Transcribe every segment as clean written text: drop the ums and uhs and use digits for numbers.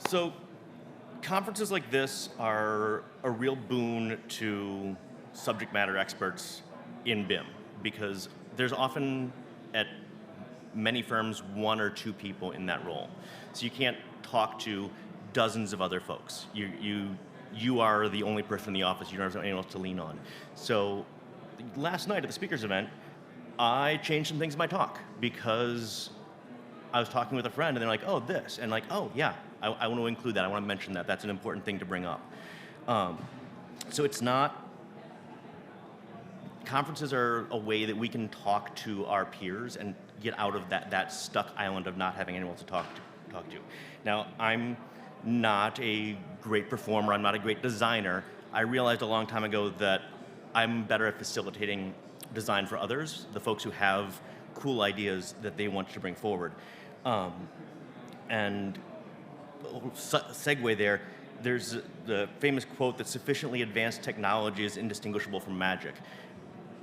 So conferences like this are a real boon to subject matter experts in BIM because there's often at many firms one or two people in that role. So you can't talk to dozens of other folks. You are the only person in the office. You don't have anyone else to lean on. So last night at the speakers event, I changed some things in my talk because I was talking with a friend and they're like, oh, this. And like, oh, yeah, I want to include that. I want to mention that. That's an important thing to bring up. So it's not, conferences are a way that we can talk to our peers and get out of that stuck island of not having anyone to talk to. Now, I'm not a great performer. I'm not a great designer. I realized a long time ago that I'm better at facilitating design for others, the folks who have cool ideas that they want to bring forward. And segue there, there's the famous quote that sufficiently advanced technology is indistinguishable from magic.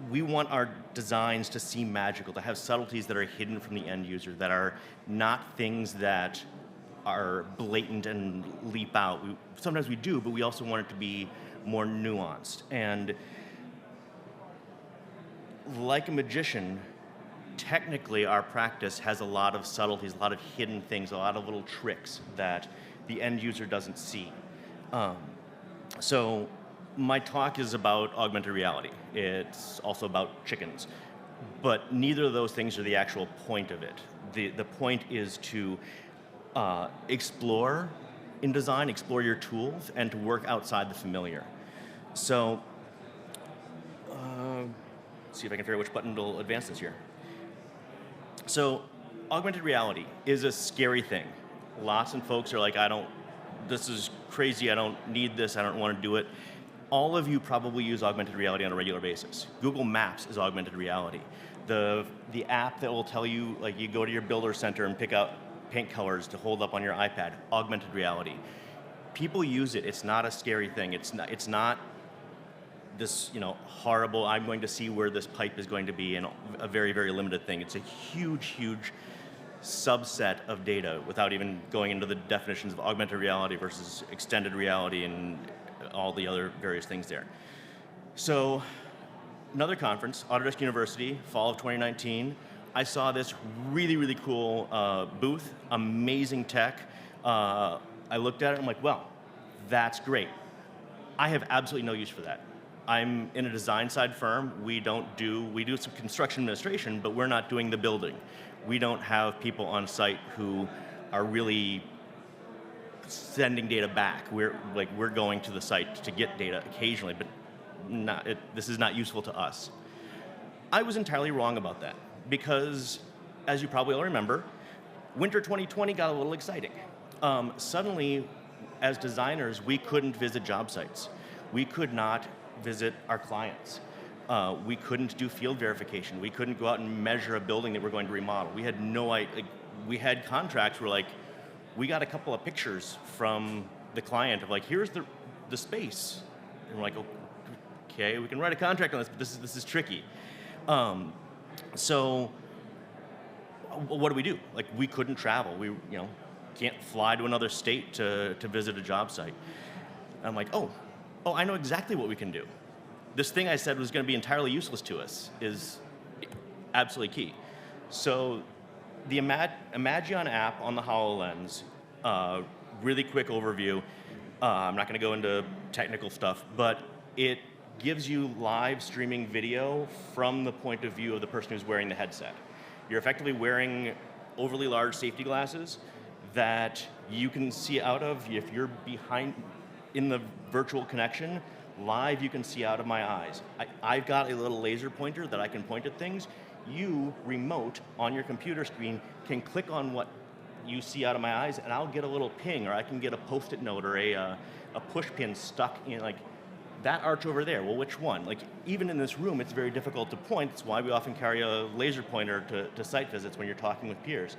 We want our designs to seem magical, to have subtleties that are hidden from the end user, that are not things that are blatant and leap out. Sometimes we do, but we also want it to be more nuanced. And like a magician, technically our practice has a lot of subtleties, a lot of hidden things, a lot of little tricks that the end user doesn't see. So my talk is about augmented reality. It's also about chickens. But neither of those things are the actual point of it. The point is to explore in design, explore your tools, and to work outside the familiar. So, let's see if I can figure out which button will advance this here. So, augmented reality is a scary thing. Lots of folks are like, this is crazy, I don't need this, I don't want to do it. All of you probably use augmented reality on a regular basis. Google Maps is augmented reality. The app that will tell you, like you go to your builder center and pick out paint colors to hold up on your iPad, augmented reality. People use it, it's not a scary thing. It's not this, horrible, I'm going to see where this pipe is going to be, and a very, very limited thing. It's a huge, huge subset of data without even going into the definitions of augmented reality versus extended reality and all the other various things there. So, another conference, Autodesk University, fall of 2019. I saw this really, really cool booth, amazing tech. I looked at it and I'm like, well, that's great. I have absolutely no use for that. I'm in a design side firm. We do some construction administration, but we're not doing the building. We don't have people on site who are really sending data back. We're going to the site to get data occasionally, but this is not useful to us. I was entirely wrong about that because, as you probably all remember, winter 2020 got a little exciting. Suddenly, as designers, we couldn't visit job sites. We could not visit our clients. We couldn't do field verification. We couldn't go out and measure a building that we're going to remodel. We had no idea. We had contracts where we got a couple of pictures from the client of here's the space. And we're like, okay, we can write a contract on this, but this is tricky. So what do we do? We couldn't travel. We can't fly to another state to visit a job site. And I'm like, oh, I know exactly what we can do. This thing I said was going to be entirely useless to us is absolutely key. So the Imagion app on the HoloLens, really quick overview. I'm not going to go into technical stuff, but it gives you live streaming video from the point of view of the person who's wearing the headset. You're effectively wearing overly large safety glasses that you can see out of. If you're behind in the virtual connection, live you can see out of my eyes. I've got a little laser pointer that I can point at things. You, remote, on your computer screen, can click on what you see out of my eyes, and I'll get a little ping, or I can get a Post-it note or a push pin stuck in, that arch over there. Well, which one? Even in this room, it's very difficult to point. That's why we often carry a laser pointer to site visits when you're talking with peers.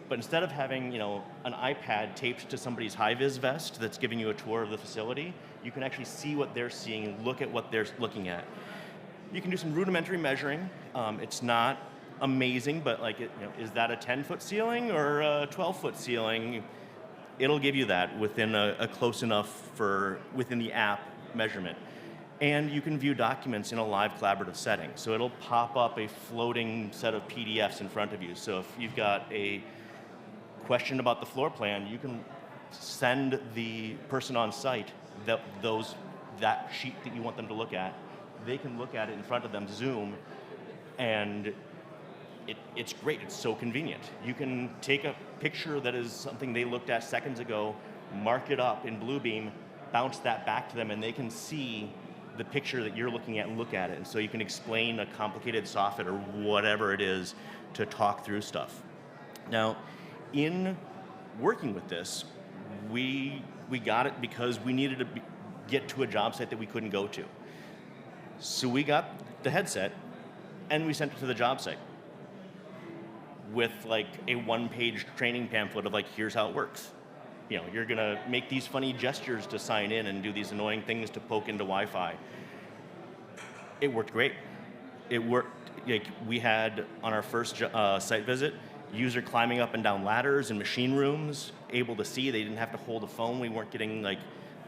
But instead of having an iPad taped to somebody's high-vis vest that's giving you a tour of the facility, you can actually see what they're seeing, look at what they're looking at. You can do some rudimentary measuring. It's not amazing, but is that a 10-foot ceiling or a 12-foot ceiling? it'll give you that within a close enough within the app measurement. And you can view documents in a live collaborative setting. So it'll pop up a floating set of PDFs in front of you. So if you've got a question about the floor plan, you can send the person on site that sheet that you want them to look at. They can look at it in front of them, Zoom, and it's great. It's so convenient. You can take a picture that is something they looked at seconds ago, mark it up in Bluebeam, bounce that back to them, and they can see the picture that you're looking at and look at it. And so you can explain a complicated soffit or whatever it is to talk through stuff. Now, in working with this, we got it because we needed to get to a job site that we couldn't go to. So we got the headset and we sent it to the job site with like a one-page training pamphlet of like, here's how it works. You know, you're gonna make these funny gestures to sign in and do these annoying things to poke into Wi-Fi. It worked great. It worked, like we had on our first site visit, user climbing up and down ladders in machine rooms, able to see, they didn't have to hold a phone. We weren't getting like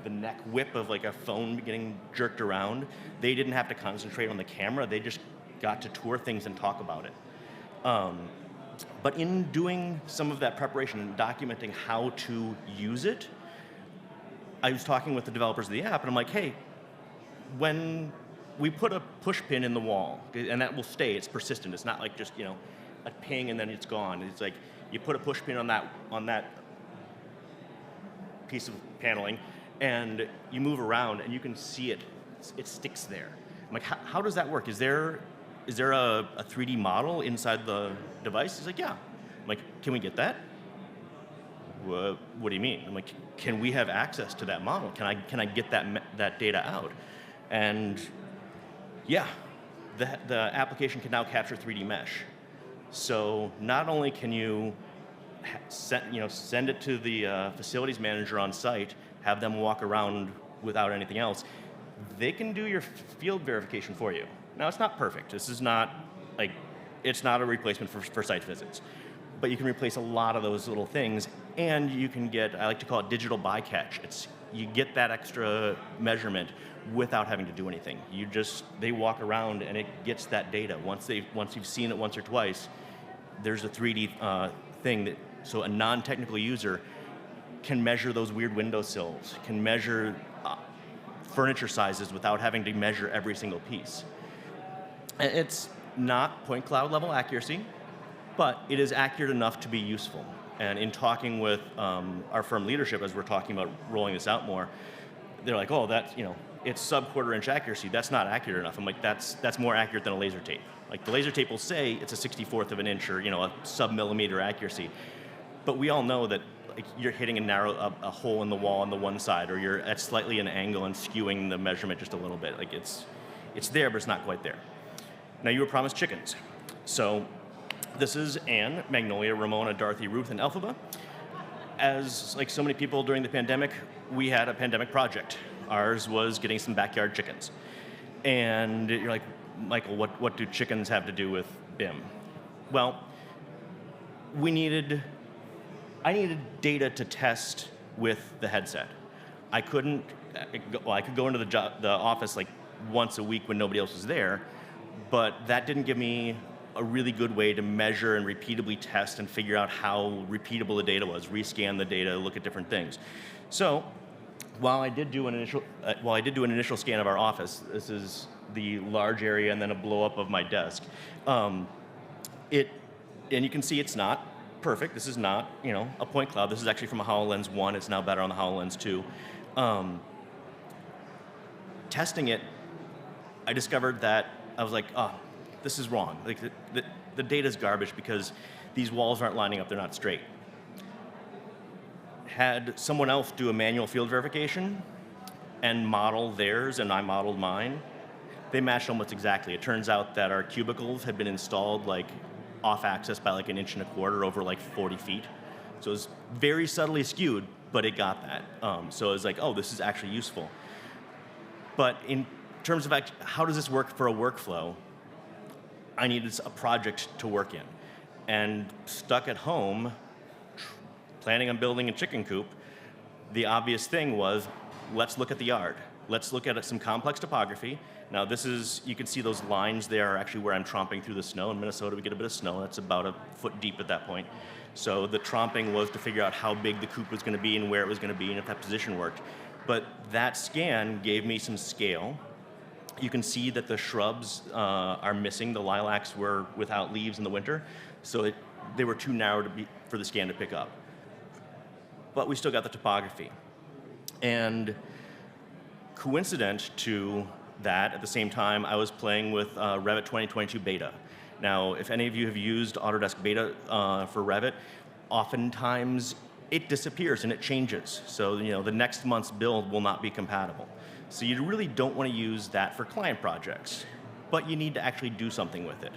the neck whip of like a phone getting jerked around. They didn't have to concentrate on the camera. They just got to tour things and talk about it. But in doing some of that preparation and documenting how to use it, I was talking with the developers of the app, and I'm like, hey, when we put a push pin in the wall, and that will stay, it's persistent, it's not like just, you know, a ping and then it's gone. It's like you put a push pin on that piece of paneling, and you move around, and you can see it sticks there. I'm like, how does that work? Is there a 3D model inside the device? He's like, yeah. I'm like, can we get that? What do you mean? I'm like, can we have access to that model? Can I get that data out? And yeah, the application can now capture 3D mesh. So not only can you send it to the facilities manager on site, have them walk around without anything else, they can do your field verification for you. Now, it's not perfect. This is not, like, it's not a replacement for site visits. But you can replace a lot of those little things, and you can get, I like to call it digital bycatch. You get that extra measurement without having to do anything. They walk around and it gets that data. Once you've seen it once or twice, there's a 3D thing so a non-technical user can measure those weird windowsills, can measure furniture sizes without having to measure every single piece. It's not point cloud level accuracy, but it is accurate enough to be useful. And in talking with our firm leadership as we're talking about rolling this out more, they're like, oh, it's sub-quarter inch accuracy. That's not accurate enough. I'm like, that's more accurate than a laser tape. Like the laser tape will say it's a 64th of an inch or a sub-millimeter accuracy. But we all know that you're hitting a hole in the wall on the one side, or you're at slightly an angle and skewing the measurement just a little bit. Like it's there, but it's not quite there. Now you were promised chickens. So this is Anne, Magnolia, Ramona, Dorothy, Ruth, and Elphaba. As like so many people during the pandemic, we had a pandemic project. Ours was getting some backyard chickens. And you're like, Michael, what do chickens have to do with BIM? Well, I needed data to test with the headset. I could go into the office like once a week when nobody else was there, but that didn't give me a really good way to measure and repeatably test and figure out how repeatable the data was, rescan the data, look at different things. So while I did do an initial scan of our office, this is the large area and then a blow up of my desk. And you can see it's not perfect. This is not, a point cloud. This is actually from a HoloLens 1. It's now better on the HoloLens 2. Testing it, I discovered that I was like, oh, this is wrong. Like the data's garbage because these walls aren't lining up. They're not straight. Had someone else do a manual field verification and model theirs, and I modeled mine, they matched almost exactly. It turns out that our cubicles had been installed like off axis by like 1.25 inches over like 40 feet. So it was very subtly skewed, but it got that. So it was like, oh, this is actually useful. But in terms of how does this work for a workflow, I needed a project to work in. And stuck at home, planning on building a chicken coop, the obvious thing was, let's look at the yard. Let's look at some complex topography. Now this is, you can see those lines there are actually where I'm tromping through the snow. In Minnesota, we get a bit of snow. That's about a foot deep at that point. So the tromping was to figure out how big the coop was going to be and where it was going to be and if that position worked. But that scan gave me some scale. You can see that the shrubs are missing. The lilacs were without leaves in the winter, so they were too narrow for the scan to pick up. But we still got the topography. And coincident to that, at the same time, I was playing with Revit 2022 Beta. Now, if any of you have used Autodesk Beta for Revit, oftentimes it disappears and it changes. So the next month's build will not be compatible. So you really don't want to use that for client projects, but you need to actually do something with it.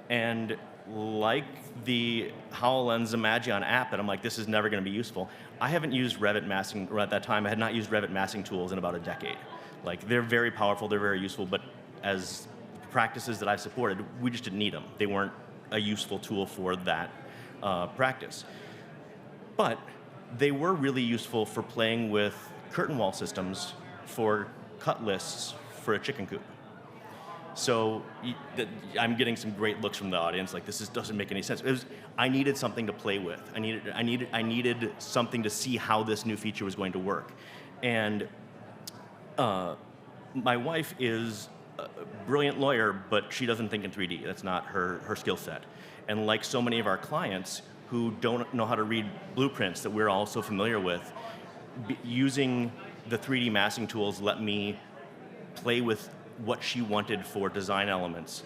And like the HoloLens Imagion app that I'm like, this is never going to be useful, I haven't used Revit massing, or at that time I had not used Revit massing tools in about a decade. Like, they're very powerful, they're very useful, but as practices that I've supported, we just didn't need them. They weren't a useful tool for that practice. But they were really useful for playing with curtain wall systems for cut lists for a chicken coop. So I'm getting some great looks from the audience, like this doesn't make any sense. I needed something to play with. I needed something to see how this new feature was going to work. And my wife is a brilliant lawyer, but she doesn't think in 3D. That's not her skill set. And like so many of our clients who don't know how to read blueprints that we're all so familiar with, using the 3D massing tools let me play with what she wanted for design elements,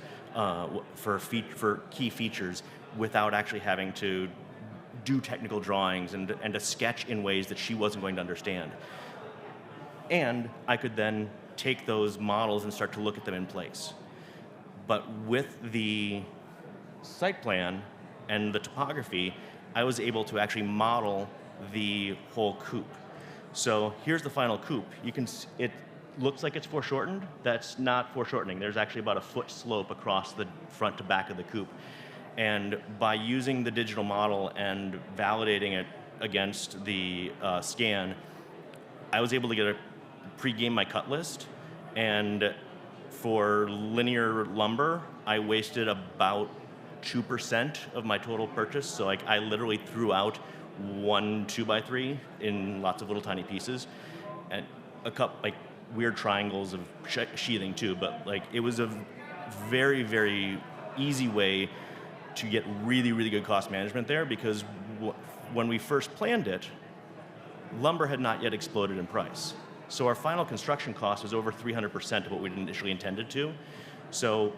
for key features, without actually having to do technical drawings and to sketch in ways that she wasn't going to understand. And I could then take those models and start to look at them in place. But with the site plan and the topography, I was able to actually model the whole coop. So here's the final coop. It looks like it's foreshortened. That's not foreshortening. There's actually about a foot slope across the front to back of the coop. And by using the digital model and validating it against the scan, I was able to pre-game my cut list. And for linear lumber, I wasted about 2% of my total purchase. So I literally threw out one 2x3 in lots of little tiny pieces, and a couple weird triangles of sheathing too. But it was a very, very easy way to get really, really good cost management there, because when we first planned it, lumber had not yet exploded in price. So our final construction cost was over 300% of what we'd initially intended to. So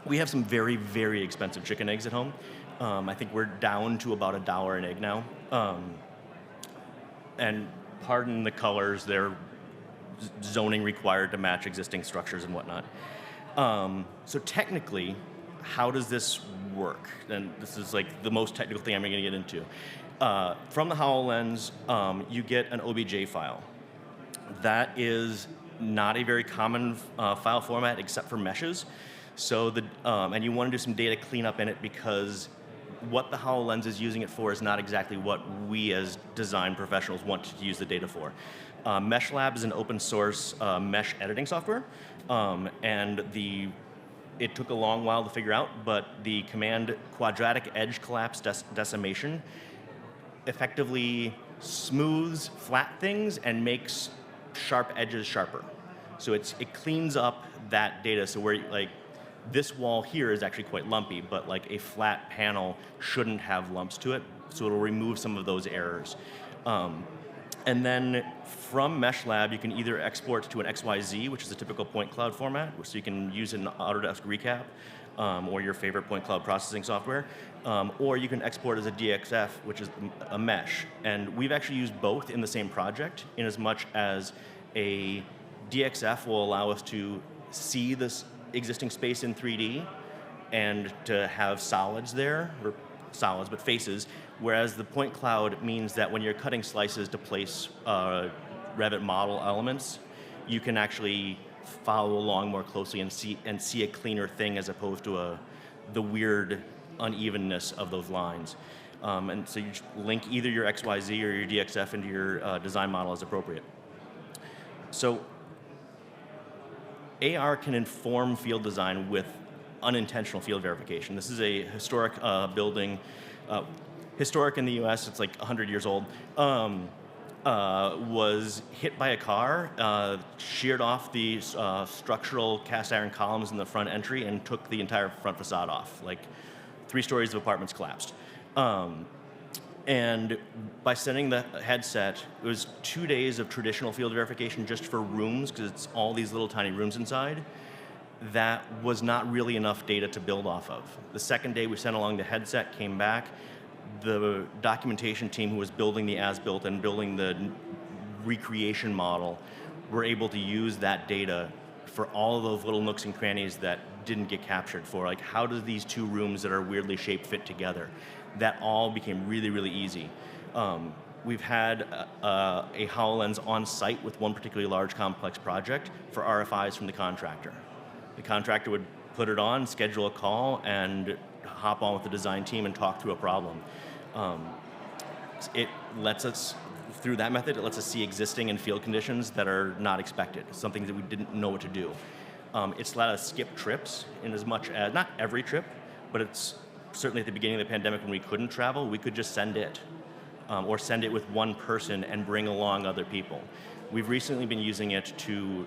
we have some very, very expensive chicken eggs at home. I think we're down to about $1 an egg now. And pardon the colors, they're zoning required to match existing structures and whatnot. So technically, how does this work? And this is the most technical thing I'm going to get into. From the HoloLens, you get an OBJ file. That is not a very common file format except for meshes. So and you want to do some data cleanup in it, because what the HoloLens is using it for is not exactly what we as design professionals want to use the data for. MeshLab is an open source mesh editing software, and it took a long while to figure out, but the command quadratic edge collapse decimation effectively smooths flat things and makes sharp edges sharper. So it cleans up that data, so where this wall here is actually quite lumpy, but a flat panel shouldn't have lumps to it, so it'll remove some of those errors. And then from MeshLab, you can either export to an XYZ, which is a typical point cloud format, so you can use it in Autodesk Recap or your favorite point cloud processing software, or you can export as a DXF, which is a mesh. And we've actually used both in the same project, in as much as a DXF will allow us to see this existing space in 3D and to have solids there, or solids, but faces, whereas the point cloud means that when you're cutting slices to place Revit model elements, you can actually follow along more closely and see a cleaner thing, as opposed to the weird unevenness of those lines. And so you just link either your XYZ or your DXF into your design model as appropriate. So AR can inform field design with unintentional field verification. This is a historic building, historic in the US, it's like 100 years old, was hit by a car, sheared off the structural cast iron columns in the front entry and took the entire front facade off. Like 3 stories of apartments collapsed. And by sending the headset, it was 2 days of traditional field verification just for rooms, because it's all these little tiny rooms inside. That was not really enough data to build off of. The second day we sent along the headset, came back, the documentation team who was building the as-built and building the recreation model were able to use that data for all of those little nooks and crannies that didn't get captured, for like, how do these 2 rooms that are weirdly shaped fit together? That all became really, really easy. We've had a HoloLens on site with one particularly large complex project for RFIs from the contractor. The contractor would put it on, schedule a call, and hop on with the design team and talk through a problem. It lets us, through that method, it lets us see existing and field conditions that are not expected, something that we didn't know what to do. It's let us skip trips in as much as, not every trip, but it's certainly at the beginning of the pandemic when we couldn't travel, we could just send it, or send it with one person and bring along other people. We've recently been using it to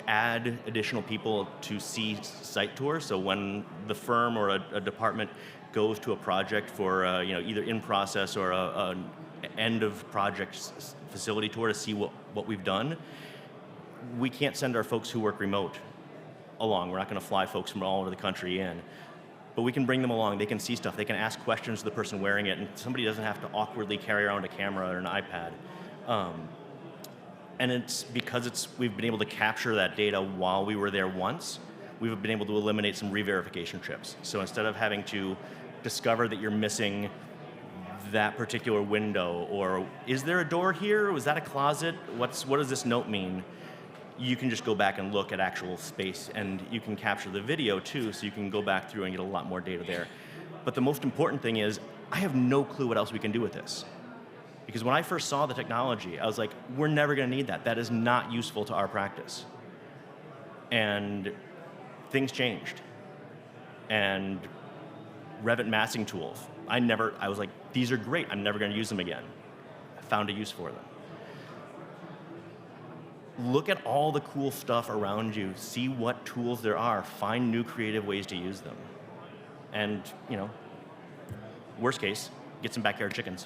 add additional people to see site tours. So when the firm or a department goes to a project for either in process or a end of project facility tour to see what we've done, we can't send our folks who work remote along. We're not going to fly folks from all over the country in. But we can bring them along. They can see stuff. They can ask questions to the person wearing it, and somebody doesn't have to awkwardly carry around a camera or an iPad. And it's because we've been able to capture that data while we were there once, we've been able to eliminate some re-verification trips. So instead of having to discover that you're missing that particular window, or is there a door here? Was that a closet? What does this note mean? You can just go back and look at actual space, and you can capture the video too, so you can go back through and get a lot more data there. But the most important thing is, I have no clue what else we can do with this. Because when I first saw the technology, I was like, we're never going to need that. That is not useful to our practice. And things changed. And Revit massing tools, I was like, these are great, I'm never going to use them again. I found a use for them. Look at all the cool stuff around you, see what tools there are, find new creative ways to use them. And, worst case, get some backyard chickens.